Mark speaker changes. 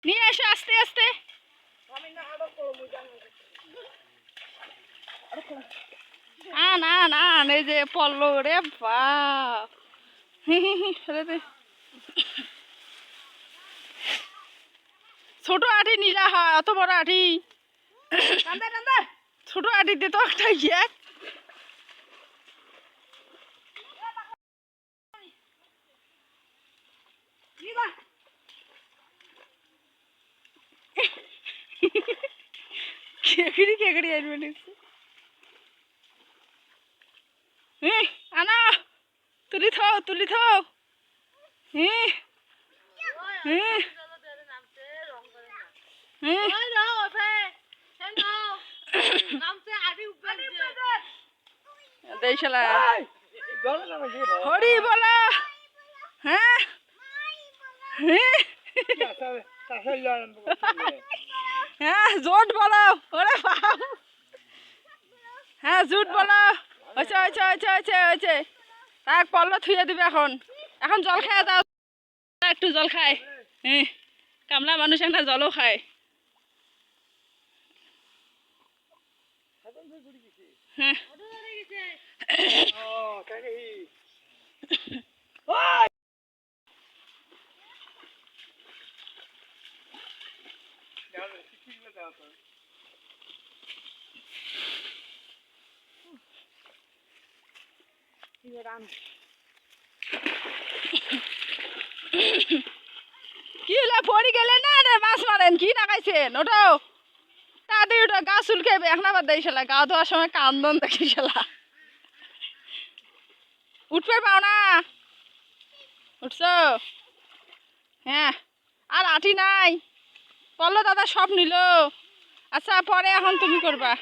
Speaker 1: নিয়ে এসো আস্তে আস্তে। না না এই যে পড়লো রে বাপ। ছোট আটি নিলা হয়, অত বড় আটি ছোট আটিতে তো একটা গিয়ে কেকড়ি কেকড়ি আসবে নিচ্ছে। আনা তুলি থাও তুলি থাও। হরি বলা। হ্যাঁ হ্যাঁ জোট বলো ওরে বাপ। হ্যাঁ জুট বলো। হয়েছে হয়েছে হয়েছে হয়েছে হয়েছে। তাক পল্ল থুয়ে দিবে এখন। এখন জল খায় দাও, একটু জল খায়। হ্যাঁ কামলা মানুষ একটা জলও খায়। হ্যাঁ কি হলো পড়ি গেলে না রে মাছ মারেন কি না খাইছেন ওটো তাদের ওটা গা চুল খেয়ে এখন আবার দেয় শালা গা ধোয়ার সময় কান্দন দেখি শালা উঠবে পাও না উঠছো। হ্যাঁ আর আটি নাই পড়লো দাদা সব নিল। আচ্ছা পরে এখন তুমি করবা।